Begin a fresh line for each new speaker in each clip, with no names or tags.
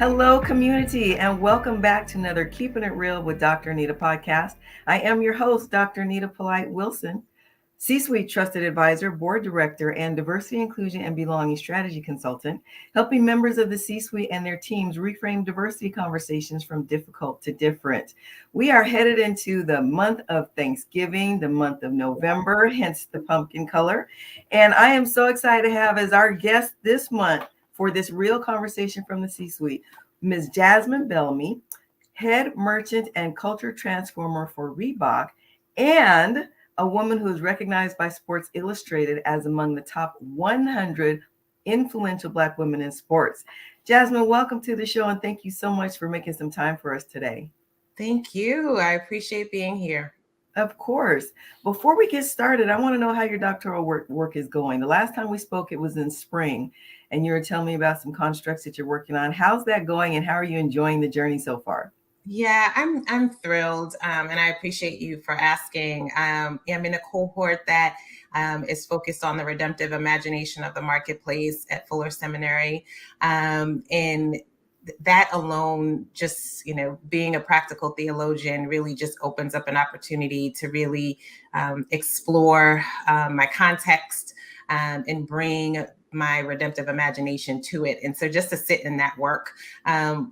Hello, community, and welcome back to another Keeping It Real with Dr. Anita podcast. I am your host, Dr. Anita Polite Wilson, C-Suite Trusted Advisor, Board Director, and Diversity, Inclusion, and Belonging Strategy Consultant, helping members of the C-Suite and their teams reframe diversity conversations from difficult to different. We are headed into the month of Thanksgiving, the month of November, hence the pumpkin color. And I am so excited to have as our guest this month for this real conversation from the C-Suite, Ms. Jasmine Bellamy, head merchant and culture transformer for Reebok, and a woman who is recognized by Sports Illustrated as among the top 100 influential Black women in sports. Jasmine, welcome to the show, and thank you so much for making some time for us today.
Thank you. I appreciate being here.
Of course. Before we get started, I want to know how your doctoral work is going. The last time we spoke, it was in spring, and you were telling me about some constructs that you're working on. How's that going, and how are you enjoying the journey so far?
Yeah, I'm thrilled, and I appreciate you for asking. I'm in a cohort that is focused on the redemptive imagination of the marketplace at Fuller Seminary, and that alone, just being a practical theologian, really just opens up an opportunity to really explore my context and bring my redemptive imagination to it. And so just to sit in that work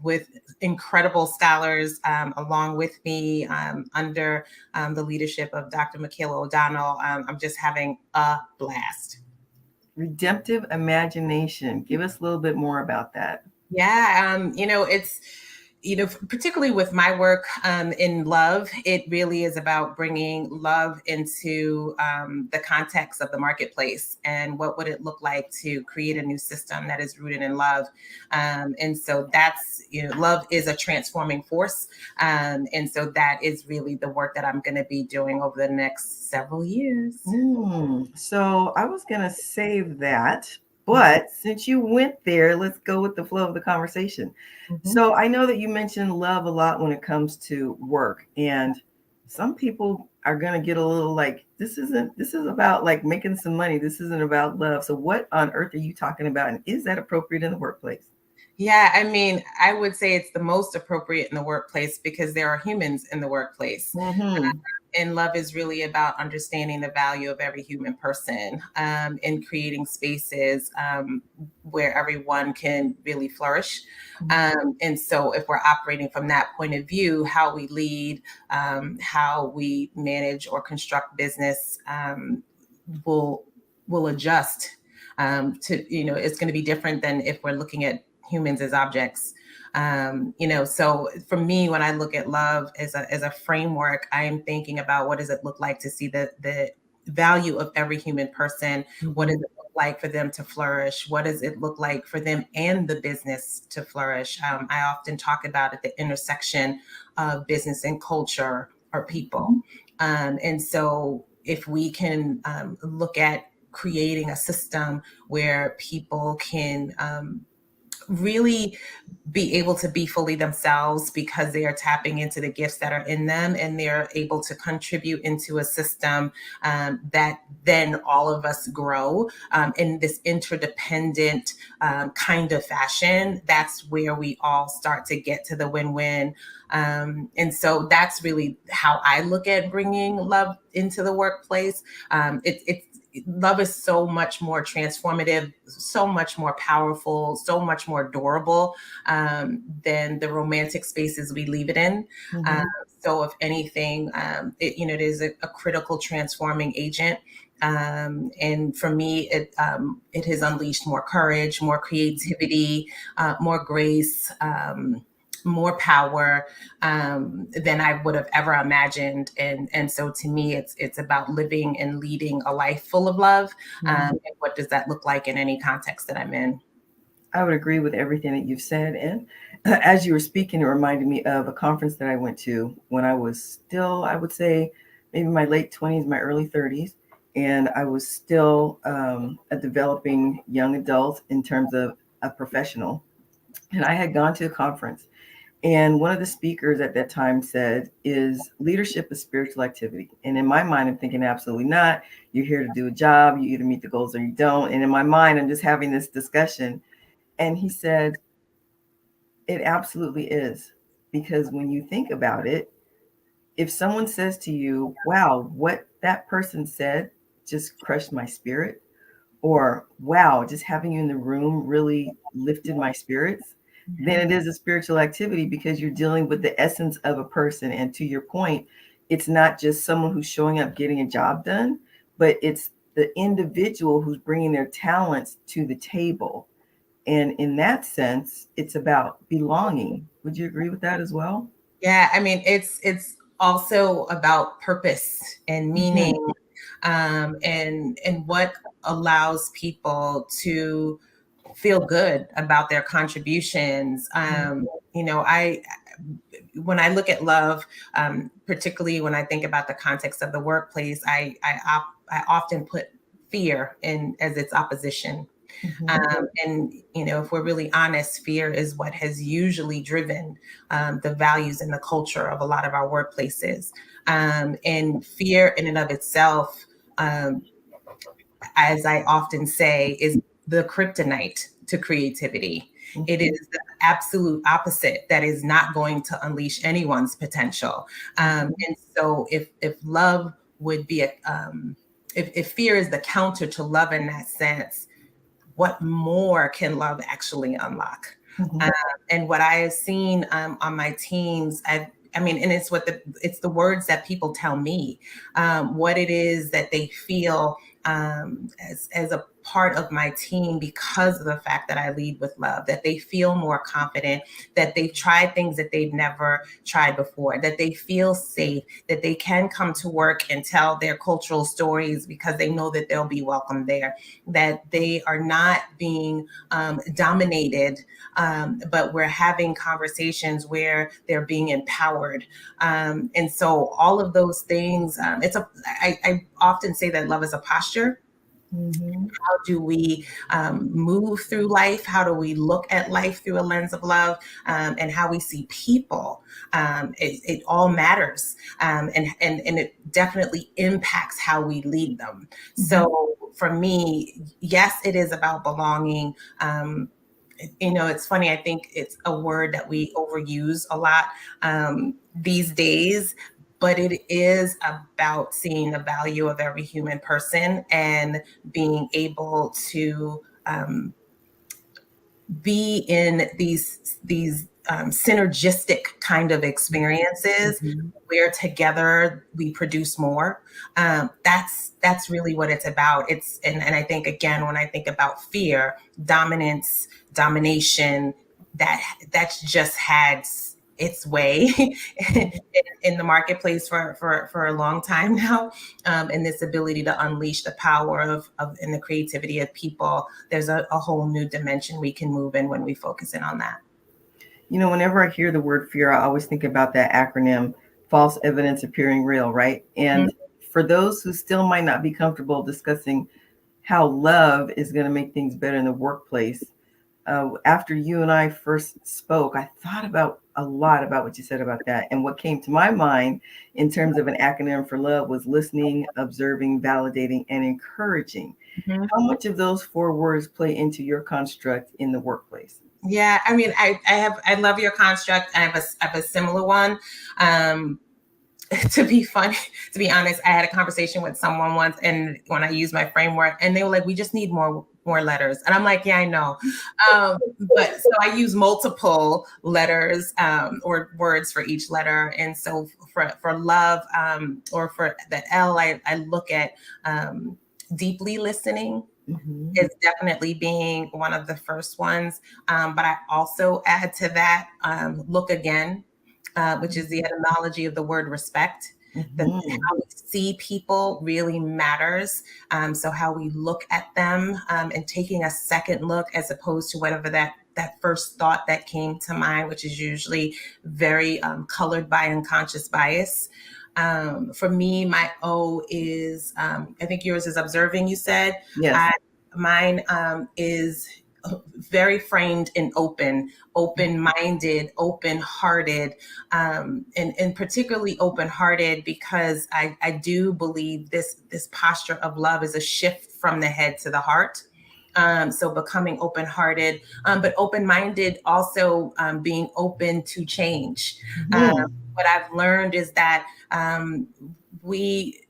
with incredible scholars along with me under the leadership of Dr. Michaela O'Donnell, I'm just having a blast.
Redemptive imagination. Give us a little bit more about that.
Yeah, it's particularly with my work in love, it really is about bringing love into the context of the marketplace and what would it look like to create a new system that is rooted in love. And so that's, love is a transforming force. And so that is really the work that I'm going to be doing over the next several years.
So I was going to save that. But since you went there, let's go with the flow of the conversation. Mm-hmm. So I know that you mentioned love a lot when it comes to work. And some people are going to get a little like, this is about like making some money. This isn't about love. So what on earth are you talking about? And is that appropriate in the workplace?
Yeah, I mean, I would say it's the most appropriate in the workplace because there are humans in the workplace. Mm-hmm. And love is really about understanding the value of every human person and creating spaces where everyone can really flourish. And so if we're operating from that point of view, how we lead, how we manage or construct business will adjust to, it's going to be different than if we're looking at humans as objects. So for me, when I look at love as a framework, I am thinking about what does it look like to see the value of every human person? Mm-hmm. What does it look like for them to flourish? What does it look like for them and the business to flourish? I often talk about at the intersection of business and culture or people. And so if we can look at creating a system where people can really be able to be fully themselves because they are tapping into the gifts that are in them and they're able to contribute into a system that then all of us grow in this interdependent kind of fashion. That's where we all start to get to the win-win. And so that's really how I look at bringing love into the workplace. Love is so much more transformative, so much more powerful, so much more durable than the romantic spaces we leave it in. Mm-hmm. So if anything, it is a critical transforming agent. And for me, it has unleashed more courage, more creativity, more grace, more power than I would have ever imagined. And so to me, it's about living and leading a life full of love. And what does that look like in any context that I'm in?
I would agree with everything that you've said. And as you were speaking, it reminded me of a conference that I went to when I was still, I would say, maybe my late 20s, my early 30s. And I was still a developing young adult in terms of a professional. And I had gone to a conference. And one of the speakers at that time said, is leadership a spiritual activity? And in my mind, I'm thinking, absolutely not. You're here to do a job. You either meet the goals or you don't. And in my mind, I'm just having this discussion. And he said, It absolutely is. Because when you think about it, if someone says to you, wow, what that person said just crushed my spirit, or wow, just having you in the room really lifted my spirits, then it is a spiritual activity because you're dealing with the essence of a person. And to your point, it's not just someone who's showing up getting a job done, but it's the individual who's bringing their talents to the table. And in that sense, it's about belonging. Would you agree with that as well?
Yeah, I mean, it's also about purpose and
Mm-hmm.
meaning, and what allows people to feel good about their contributions. I when I look at love, particularly when I think about the context of the workplace, I often put fear in as its opposition.
Mm-hmm.
And if we're really honest, fear is what has usually driven the values and the culture of a lot of our workplaces. And fear, in and of itself, um, as I often say, is the kryptonite to creativity. It
Mm-hmm.
is the absolute opposite that is not going to unleash anyone's potential. And so, if love would be if fear is the counter to love in that sense, what more can love actually unlock?
Mm-hmm.
Um, and what I have seen on my teams, I mean, and it's the words that people tell me, what it is that they feel as a part of my team because of the fact that I lead with love, that they feel more confident, that they've tried things that they've never tried before, that they feel safe, that they can come to work and tell their cultural stories because they know that they'll be welcome there, that they are not being dominated, but we're having conversations where they're being empowered. And so all of those things, I often say that love is a posture.
Mm-hmm.
How do we move through life? How do we look at life through a lens of love, and how we see people? It all matters, and it definitely impacts how we lead them.
Mm-hmm.
So for me, yes, it is about belonging. It's funny. I think it's a word that we overuse a lot these days, but it is about seeing the value of every human person and being able to be in these synergistic kind of experiences
Mm-hmm.
where together we produce more. That's really what it's about. And I think, again, when I think about fear, dominance, domination, that's just had its way in the marketplace for a long time now, and this ability to unleash the power of and the creativity of people. There's a whole new dimension we can move in when we focus in on that.
Whenever I hear the word fear, I always think about that acronym, false evidence appearing real, right?
Mhm.
And for those who still might not be comfortable discussing how love is going to make things better in the workplace, after you and I first spoke, I thought about a lot about what you said about that. And what came to my mind in terms of an acronym for love was listening, observing, validating, and encouraging.
Mhm.
How much of those four words play into your construct in the workplace?
Yeah, I mean, I love your construct. I have a similar one. Um, to be funny, to be honest, I had a conversation with someone once, and when I used my framework, and they were like, "We just need more letters," and I'm like, "Yeah, I know," but so I use multiple letters or words for each letter, and so for love, or for the L, I look at deeply listening
Mm-hmm.
is definitely being one of the first ones. But I also add to that, look again, which is the etymology of the word respect.
Mm-hmm.
How we see people really matters. So how we look at them, and taking a second look as opposed to whatever that first thought that came to mind, which is usually very colored by unconscious bias. For me, my O is, I think yours is observing, you said.
Yes.
I, mine is very framed in open-minded, open-hearted, and particularly open-hearted because I do believe this posture of love is a shift from the head to the heart. So becoming open-hearted, but open-minded, also being open to change. What I've learned is that we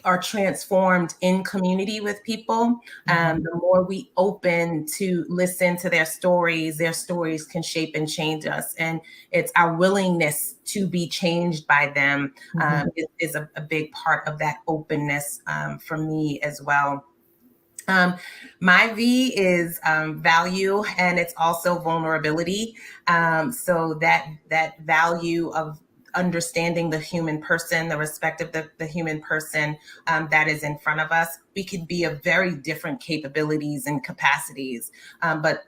are transformed in community with people. The more we open to listen to their stories can shape and change us. And it's our willingness to be changed by them is a big part of that openness for me as well. My V is value, and it's also vulnerability. So that value of understanding the human person, the respect of the human person that is in front of us. We could be of very different capabilities and capacities, but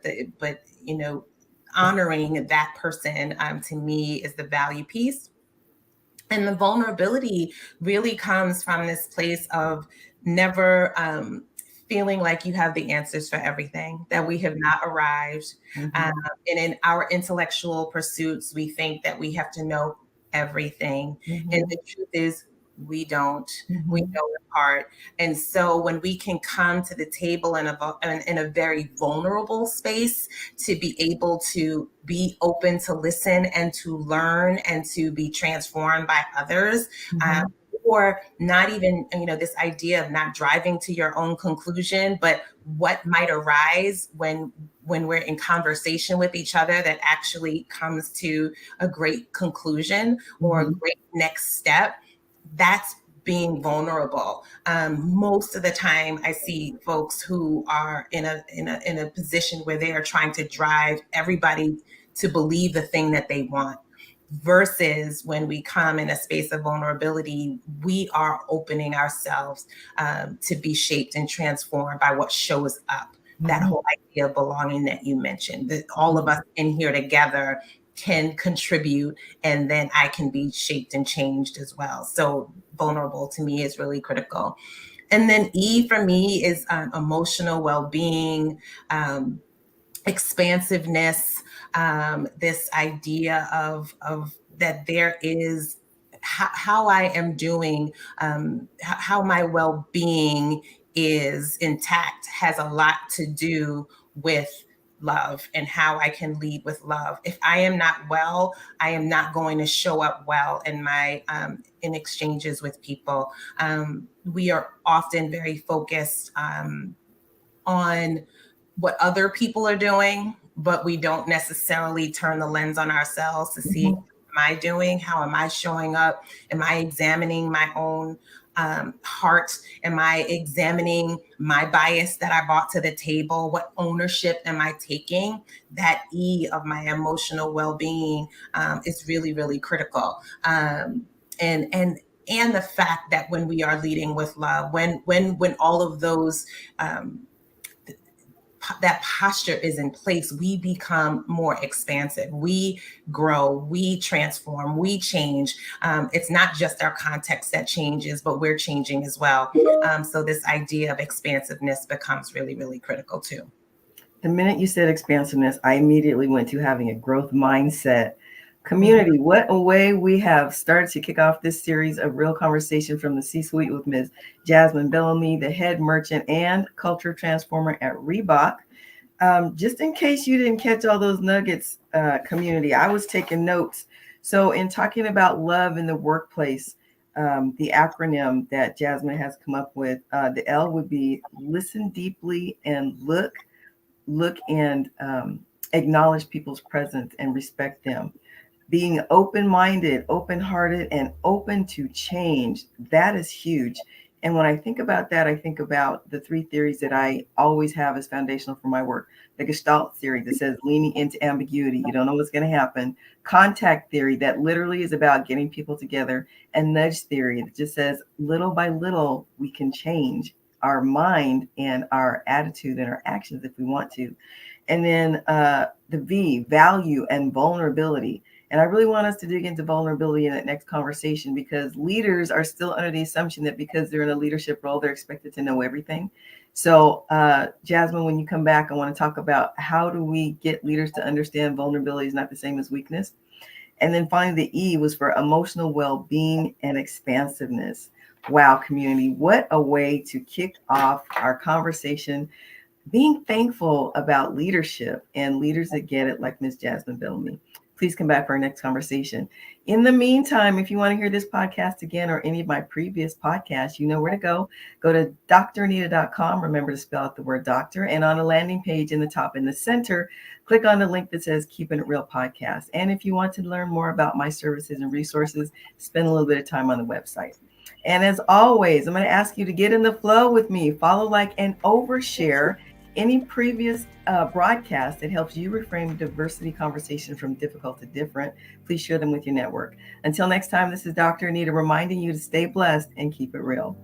honoring that person to me is the value piece. And the vulnerability really comes from this place of never feeling like you have the answers for everything, that we have not arrived. And in our intellectual pursuits, we think that we have to know everything. And the truth is, we don't. We know in part. And so when we can come to the table in a very vulnerable space, to be able to be open to listen and to learn and to be transformed by others, or not even, this idea of not driving to your own conclusion, but what might arise when we're in conversation with each other that actually comes to a great conclusion or a great next step. That's being vulnerable. Most of the time I see folks who are in a position where they are trying to drive everybody to believe the thing that they want. Versus when we come in a space of vulnerability, we are opening ourselves to be shaped and transformed by what shows up. That whole idea of belonging that you mentioned, that all of us in here together can contribute, and then I can be shaped and changed as well. So vulnerable to me is really critical. And then E for me is emotional well-being, expansiveness, this idea of that there is how I am doing, how my well-being is intact has a lot to do with love and how I can lead with love. If I am not well, I am not going to show up well in my in exchanges with people. We are often very focused on what other people are doing, but we don't necessarily turn the lens on ourselves to see, what am I doing? How am I showing up? Am I examining my own heart? Am I examining my bias that I brought to the table? What ownership am I taking? That E of my emotional well-being is really, really critical. And the fact that when we are leading with love, when all of those that posture is in place, we become more expansive. We grow, we transform, we change. It's not just our context that changes, but we're changing as well. So this idea of expansiveness becomes really, really critical too.
The minute you said expansiveness, I immediately went to having a growth mindset. Community, what a way we have started to kick off this series of real conversation from the C-suite with Ms. Jasmine Bellamy, the head merchant and culture transformer at Reebok. Just in case you didn't catch all those nuggets, community, I was taking notes. So in talking about love in the workplace, the acronym that Jasmine has come up with, the L would be listen deeply and look and acknowledge people's presence and respect them. Being open-minded, open-hearted, and open to change, that is huge. And when I think about that, I think about the three theories that I always have as foundational for my work. The Gestalt theory that says leaning into ambiguity. You don't know what's going to happen. Contact theory that literally is about getting people together. And nudge theory that just says little by little, we can change our mind and our attitude and our actions if we want to. And then the V, value and vulnerability. And I really want us to dig into vulnerability in that next conversation, because leaders are still under the assumption that because they're in a leadership role, they're expected to know everything. So Jasmine, when you come back, I want to talk about how do we get leaders to understand vulnerability is not the same as weakness. And then finally, the E was for emotional well-being and expansiveness. Wow, community, what a way to kick off our conversation. being thankful about leadership and leaders that get it, like Ms. Jasmine Bellamy. Please come back for our next conversation. In the meantime, if you want to hear this podcast again or any of my previous podcasts, you know where to go. Go to dranita.com. Remember to spell out the word doctor. And on a landing page in the top in the center, click on the link that says Keeping It Real Podcast. And if you want to learn more about my services and resources, spend a little bit of time on the website. And as always, I'm going to ask you to get in the flow with me, follow, like, and overshare any previous broadcast that helps you reframe diversity conversation from difficult to different. Please share them with your network. Until next time, this is Dr. Anita reminding you to stay blessed and keep it real.